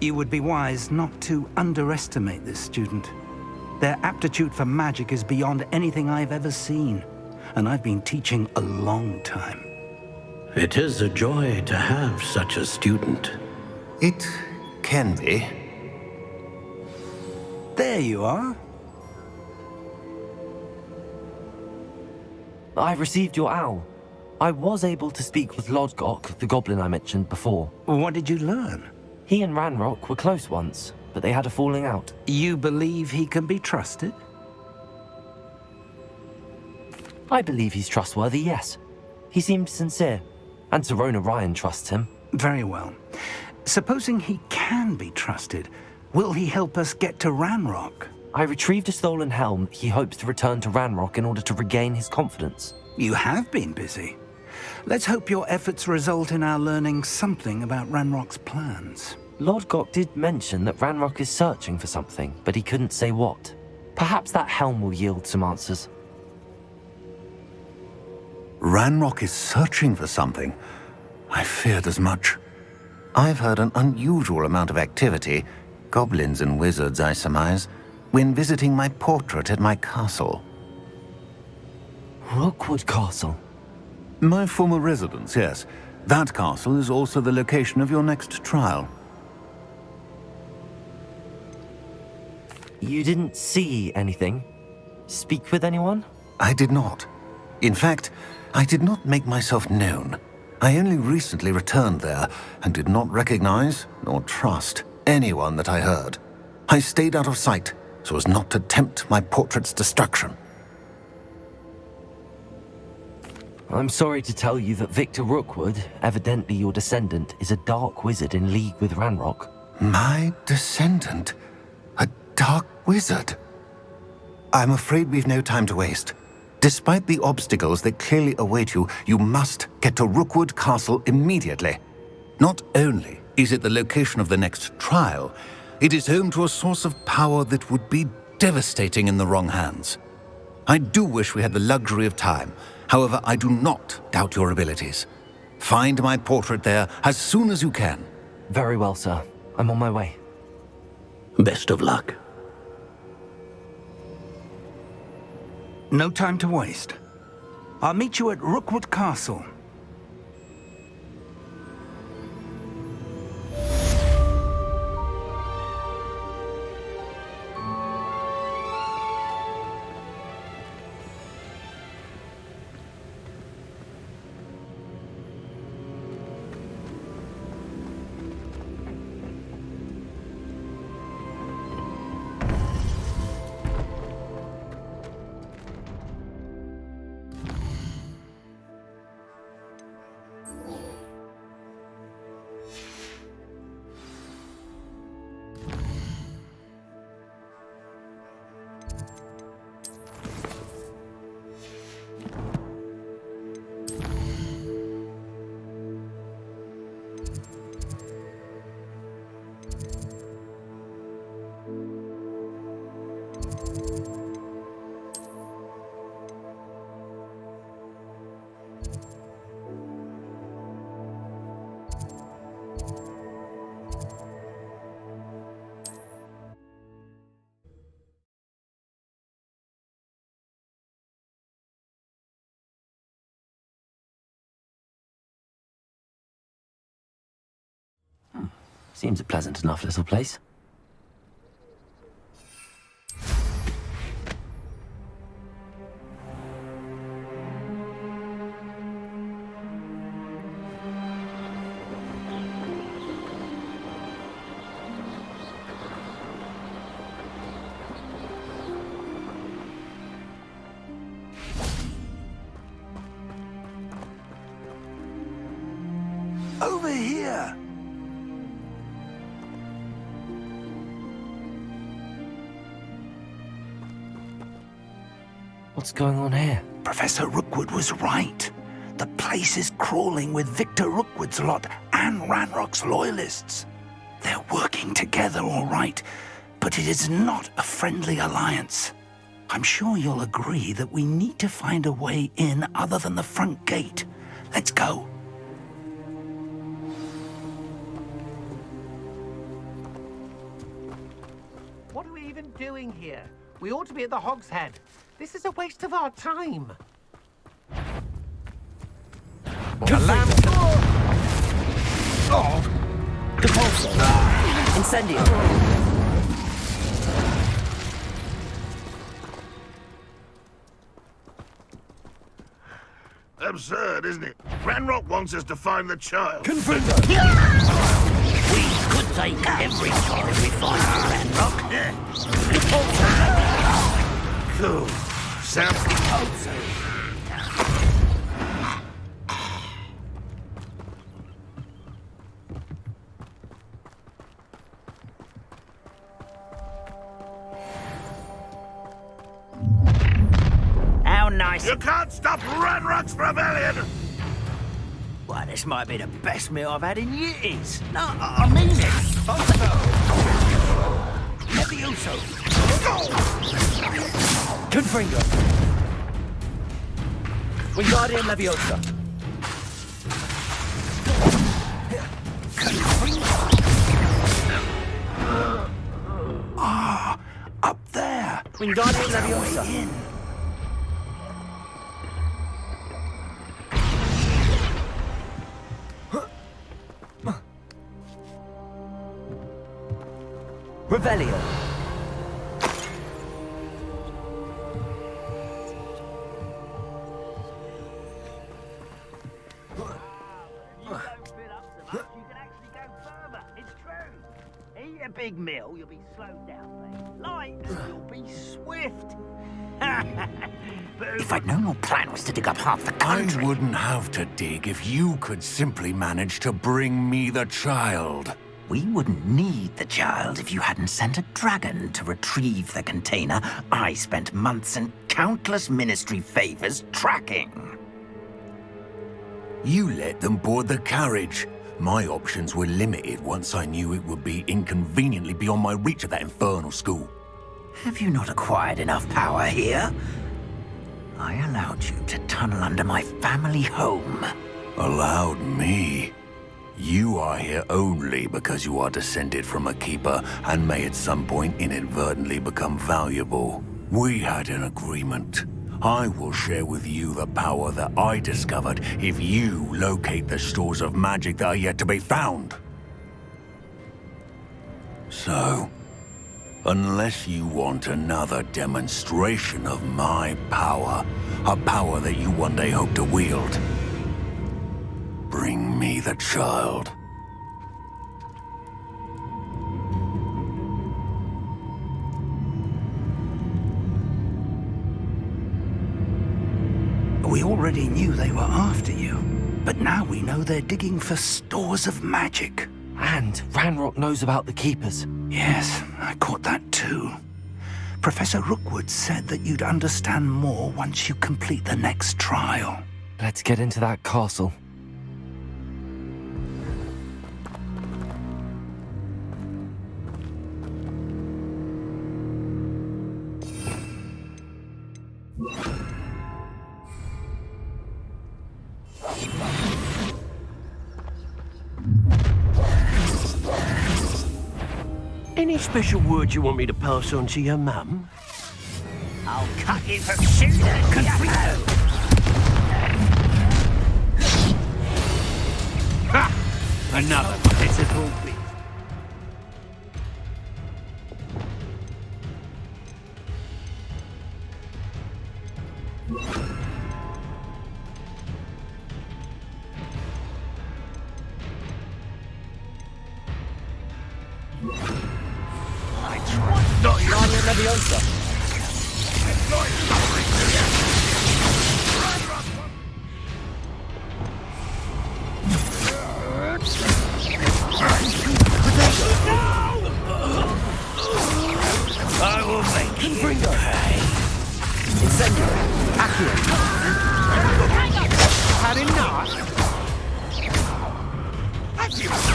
You would be wise not to underestimate this student. Their aptitude for magic is beyond anything I've ever seen, and I've been teaching a long time. It is a joy to have such a student. It can be. There you are. I received your owl. I was able to speak with Lodgok, the goblin I mentioned before. What did you learn? He and Ranrock were close once, but they had a falling out. You believe he can be trusted? I believe he's trustworthy, yes. He seemed sincere, and Serona Ryan trusts him. Very well. Supposing he can be trusted, will he help us get to Ranrock? I retrieved a stolen helm he hopes to return to Ranrock in order to regain his confidence. You have been busy. Let's hope your efforts result in our learning something about Ranrock's plans. Lodgok did mention that Ranrock is searching for something, but he couldn't say what. Perhaps that helm will yield some answers. Ranrock is searching for something. I feared as much. I've heard an unusual amount of activity, goblins and wizards, I surmise, when visiting my portrait at my castle. Rookwood Castle? My former residence, yes. That castle is also the location of your next trial. You didn't see anything? Speak with anyone? I did not. In fact, I did not make myself known. I only recently returned there and did not recognize nor trust anyone that I heard. I stayed out of sight so as not to tempt my portrait's destruction. I'm sorry to tell you that Victor Rookwood, evidently your descendant, is a dark wizard in league with Ranrock. My descendant? A dark wizard? I'm afraid we've no time to waste. Despite the obstacles that clearly await you, you must get to Rookwood Castle immediately. Not only is it the location of the next trial, it is home to a source of power that would be devastating in the wrong hands. I do wish we had the luxury of time. However, I do not doubt your abilities. Find my portrait there as soon as you can. Very well, sir. I'm on my way. Best of luck. No time to waste. I'll meet you at Rookwood Castle. Seems a pleasant enough little place. Over here! What's going on here? Professor Rookwood was right. The place is crawling with Victor Rookwood's lot and Ranrock's loyalists. They're working together, all right, but it is not a friendly alliance. I'm sure you'll agree that we need to find a way in other than the front gate. Let's go. What are we even doing here? We ought to be at the Hog's Head. This is a waste of our time. Incendio. Absurd, isn't it? Ranrock wants us to find the child. We could take every child we find in Ranrock. Cool. Sounds How nice. You can't stop Ranrock's rebellion! Well, this might be the best meal I've had in years. No, I mean it. Levioso. Confringo. Wingardium Leviosa. Up there. Wingardium Leviosa. In. Revelio. Eat a big meal, you'll be slowed down, mate. Light, you'll be swift. If I'd known your plan was to dig up half the country... I wouldn't have to dig if you could simply manage to bring me the child. We wouldn't need the child if you hadn't sent a dragon to retrieve the container I spent months and countless ministry favors tracking. You let them board the carriage. My options were limited once I knew it would be inconveniently beyond my reach at that infernal school. Have you not acquired enough power here? I allowed you to tunnel under my family home. Allowed me? You are here only because you are descended from a keeper and may at some point inadvertently become valuable. We had an agreement. I will share with you the power that I discovered if you locate the stores of magic that are yet to be found. So, unless you want another demonstration of my power, a power that you one day hope to wield, bring me the child. We already knew they were after you, but now we know they're digging for stores of magic. And Ranrock knows about the Keepers. Yes, I caught that too. Professor Rookwood said that you'd understand more once you complete the next trial. Let's get into that castle. Any special word you want me to pass on to your mum? I'll cut you from shooting Another pitiful bit. not you. Wingardium Leviosa. I will make you Confringo. pay. Incendio. Accio. Had enough?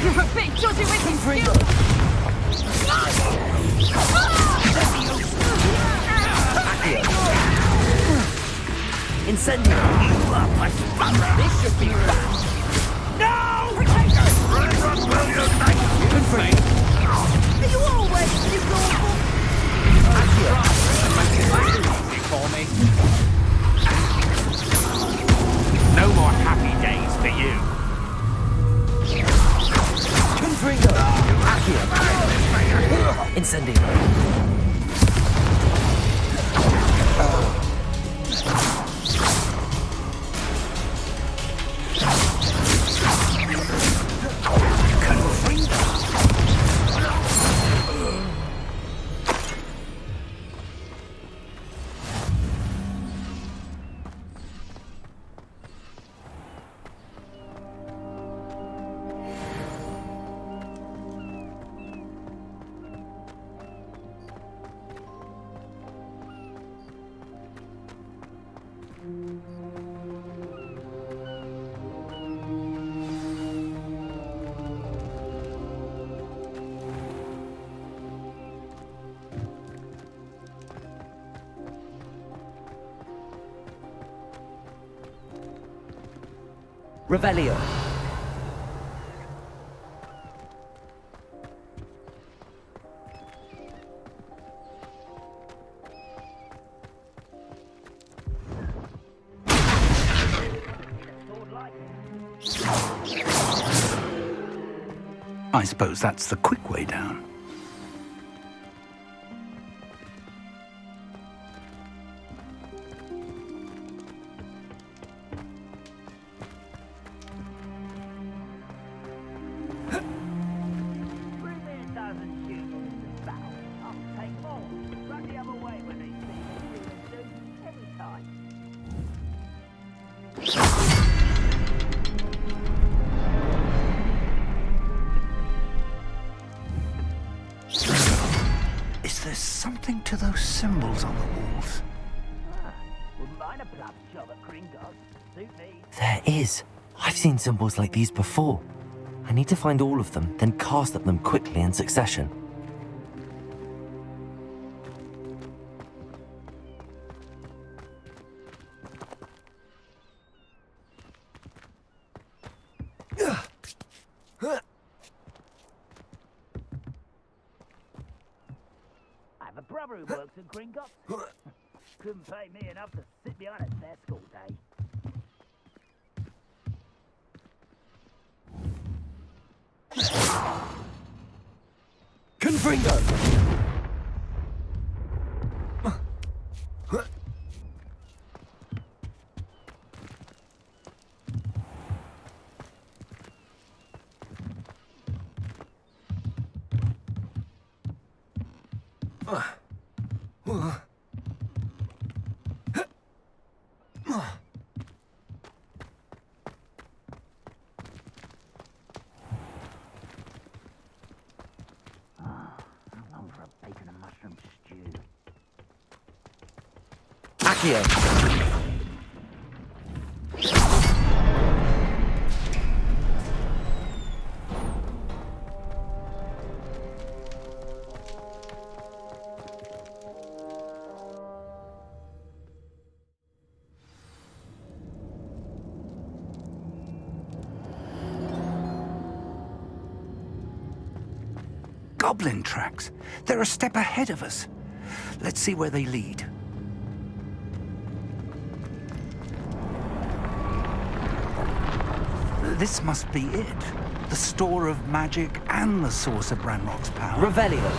You're a bit dodgy with him, Confringo. Incendio. You are my brother. This should be fast. No! Confringo. Are you always this awful? Incendio. Revelio. I suppose that's the quick way down. There's something to those symbols on the walls. There is. I've seen symbols like these before. I need to find all of them, then cast at them quickly in succession. Who works at Gringotts? Couldn't pay me enough to sit behind a desk all day. Confringo! Accio. Goblin tracks. They're a step ahead of us. Let's see where they lead. This must be it. The store of magic and the source of Ranrock's power. Revelio.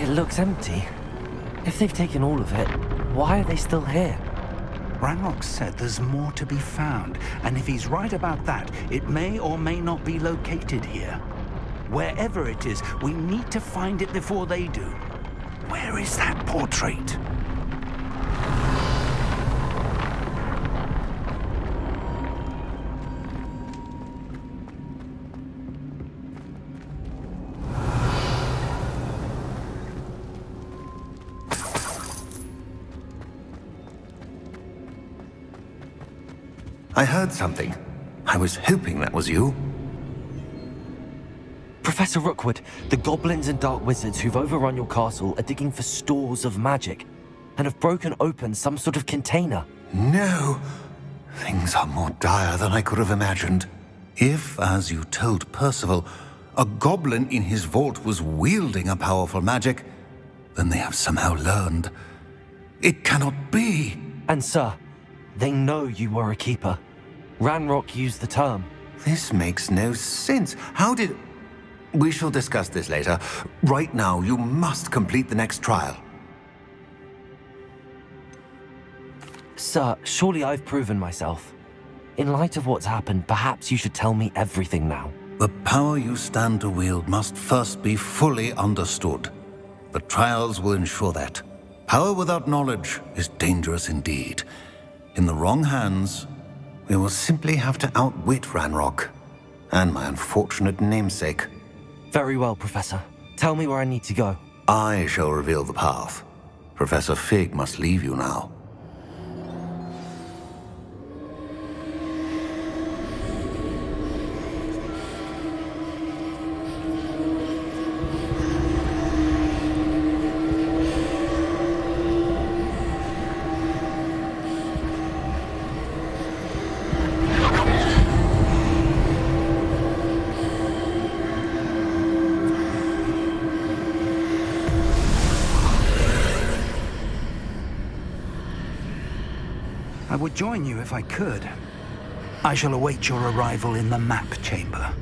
It looks empty. If they've taken all of it, why are they still here? Ranrock said there's more to be found, and if he's right about that, it may or may not be located here. Wherever it is, we need to find it before they do. Where is that portrait? I heard something. I was hoping that was you. Professor Rookwood, the goblins and dark wizards who've overrun your castle are digging for stores of magic and have broken open some sort of container. No. Things are more dire than I could have imagined. If, as you told Percival, a goblin in his vault was wielding a powerful magic, then they have somehow learned. It cannot be. And sir, they know you were a keeper. Ranrock used the term. This makes no sense. How did... We shall discuss this later. Right now, you must complete the next trial. Sir, surely I've proven myself. In light of what's happened, perhaps you should tell me everything now. The power you stand to wield must first be fully understood. The trials will ensure that. Power without knowledge is dangerous indeed. In the wrong hands, We will simply have to outwit Ranrock and my unfortunate namesake. Very well, Professor. Tell me where I need to go. I shall reveal the path. Professor Fig must leave you now. I would join you if I could. I shall await your arrival in the map chamber.